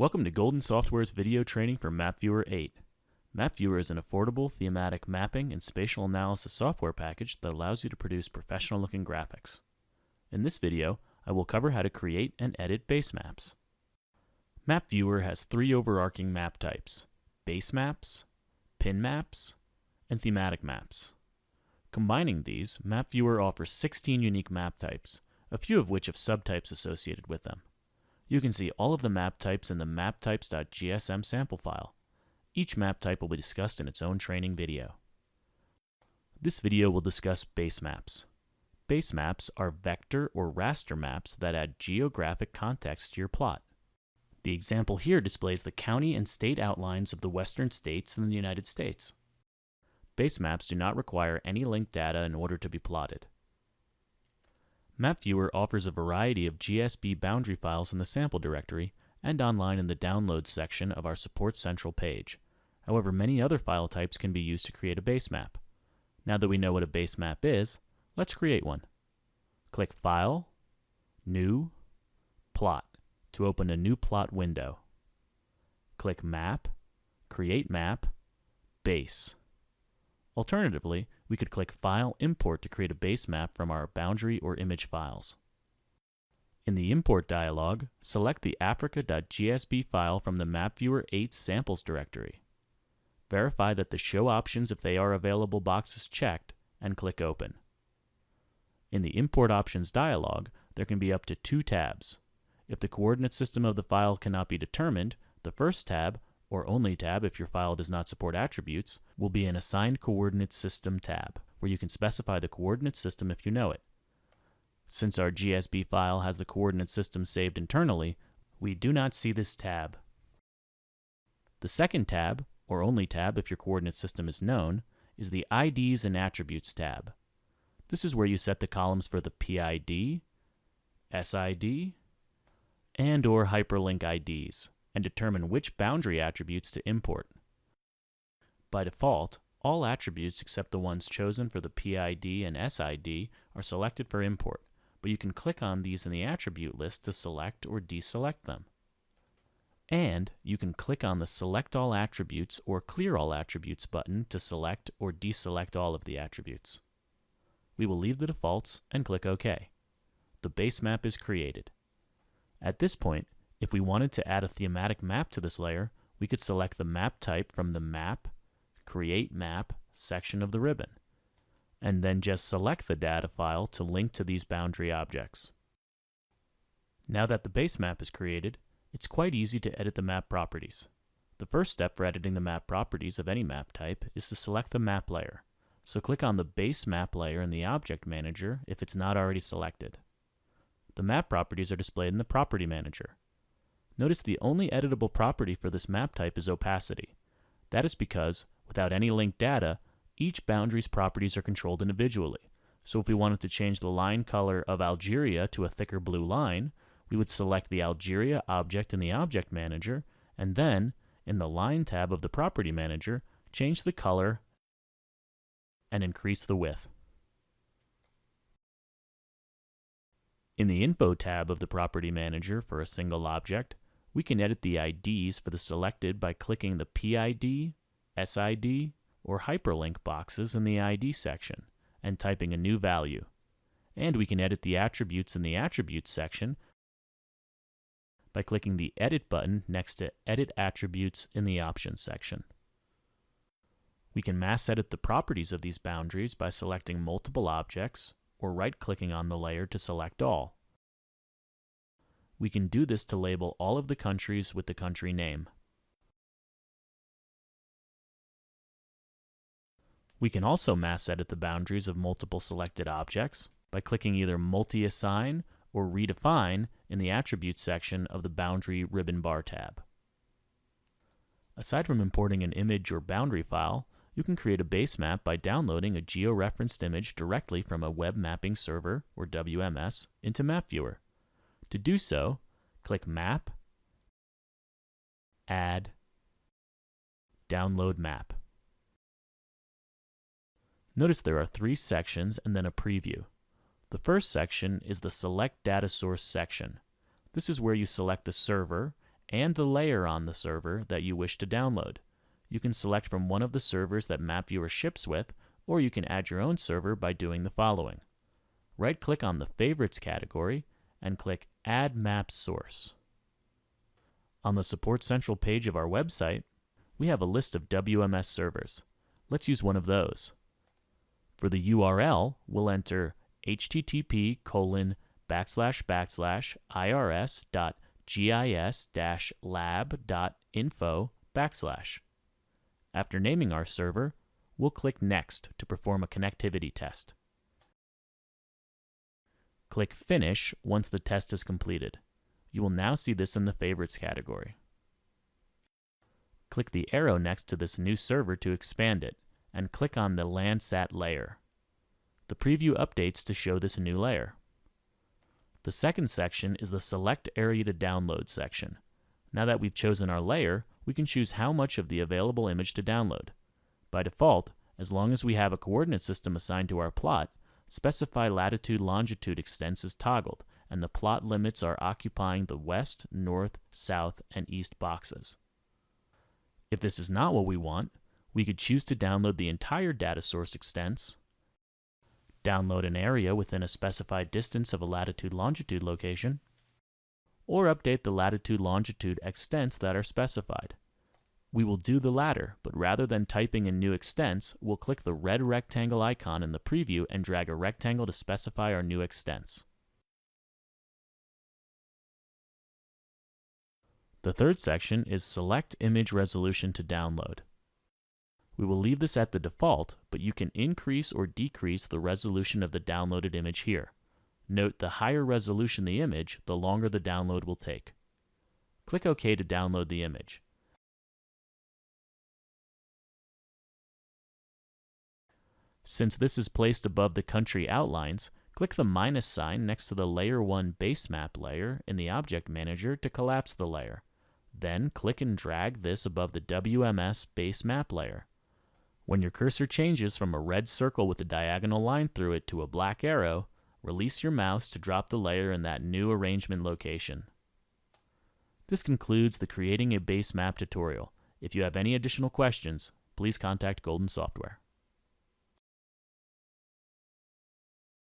Welcome to Golden Software's video training for MapViewer 8. MapViewer is an affordable thematic mapping and spatial analysis software package that allows you to produce professional-looking graphics. In this video, I will cover how to create and edit base maps. MapViewer has three overarching map types: base maps, pin maps, and thematic maps. Combining these, MapViewer offers 16 unique map types, a few of which have subtypes associated with them. You can see all of the map types in the maptypes.gsm sample file. Each map type will be discussed in its own training video. This video will discuss base maps. Base maps are vector or raster maps that add geographic context to your plot. The example here displays the county and state outlines of the western states in the United States. Base maps do not require any linked data in order to be plotted. MapViewer offers a variety of GSB boundary files in the sample directory and online in the Downloads section of our Support Central page. However, many other file types can be used to create a base map. Now that we know what a base map is, let's create one. Click File, New, Plot to open a new plot window. Click Map, Create Map, Base. Alternatively, we could click File, Import to create a base map from our boundary or image files. In the Import dialog, select the africa.gsb file from the MapViewer 8 samples directory. Verify that the Show Options if they are available box is checked, and click Open. In the Import Options dialog, there can be up to 2 tabs. If the coordinate system of the file cannot be determined, the first tab, or only tab if your file does not support attributes, will be an Assigned Coordinate System tab, where you can specify the coordinate system if you know it. Since our GSB file has the coordinate system saved internally, we do not see this tab. The second tab, or only tab if your coordinate system is known, is the IDs and Attributes tab. This is where you set the columns for the PID, SID, and/or hyperlink IDs, and determine which boundary attributes to import. By default, all attributes except the ones chosen for the PID and SID are selected for import, but you can click on these in the attribute list to select or deselect them. And you can click on the Select All Attributes or Clear All Attributes button to select or deselect all of the attributes. We will leave the defaults and click OK. The base map is created. At this point, if we wanted to add a thematic map to this layer, we could select the map type from the Map, Create Map section of the ribbon, and then just select the data file to link to these boundary objects. Now that the base map is created, it's quite easy to edit the map properties. The first step for editing the map properties of any map type is to select the map layer. So click on the base map layer in the Object Manager if it's not already selected. The map properties are displayed in the Property Manager. Notice the only editable property for this map type is opacity. That is because, without any linked data, each boundary's properties are controlled individually. So if we wanted to change the line color of Algeria to a thicker blue line, we would select the Algeria object in the Object Manager, and then, in the Line tab of the Property Manager, change the color and increase the width. In the Info tab of the Property Manager for a single object, we can edit the IDs for the selected by clicking the PID, SID, or hyperlink boxes in the ID section and typing a new value. And we can edit the attributes in the Attributes section by clicking the Edit button next to Edit Attributes in the Options section. We can mass edit the properties of these boundaries by selecting multiple objects or right-clicking on the layer to select all. We can do this to label all of the countries with the country name. We can also mass edit the boundaries of multiple selected objects by clicking either Multi-Assign or Redefine in the Attributes section of the Boundary Ribbon Bar tab. Aside from importing an image or boundary file, you can create a base map by downloading a georeferenced image directly from a web mapping server, or WMS, into MapViewer. To do so, click Map, Add, Download Map. Notice there are 3 sections and then a preview. The first section is the Select Data Source section. This is where you select the server and the layer on the server that you wish to download. You can select from one of the servers that MapViewer ships with, or you can add your own server by doing the following. Right-click on the Favorites category and click Add Map Source. On the Support Central page of our website, we have a list of WMS servers. Let's use one of those. For the URL, we'll enter http://irs.gis-lab.info/. After naming our server, we'll click Next to perform a connectivity test. Click Finish once the test is completed. You will now see this in the Favorites category. Click the arrow next to this new server to expand it, and click on the Landsat layer. The preview updates to show this new layer. The second section is the Select Area to Download section. Now that we've chosen our layer, we can choose how much of the available image to download. By default, as long as we have a coordinate system assigned to our plot, Specify Latitude-Longitude extents is toggled, and the plot limits are occupying the west, north, south, and east boxes. If this is not what we want, we could choose to download the entire data source extents, download an area within a specified distance of a latitude-longitude location, or update the latitude-longitude extents that are specified. We will do the latter, but rather than typing in new extents, we'll click the red rectangle icon in the preview and drag a rectangle to specify our new extents. The third section is Select Image Resolution to Download. We will leave this at the default, but you can increase or decrease the resolution of the downloaded image here. Note the higher resolution the image, the longer the download will take. Click OK to download the image. Since this is placed above the country outlines, click the minus sign next to the Layer 1 Base Map layer in the Object Manager to collapse the layer. Then click and drag this above the WMS Base Map layer. When your cursor changes from a red circle with a diagonal line through it to a black arrow, release your mouse to drop the layer in that new arrangement location. This concludes the Creating a Base Map tutorial. If you have any additional questions, please contact Golden Software.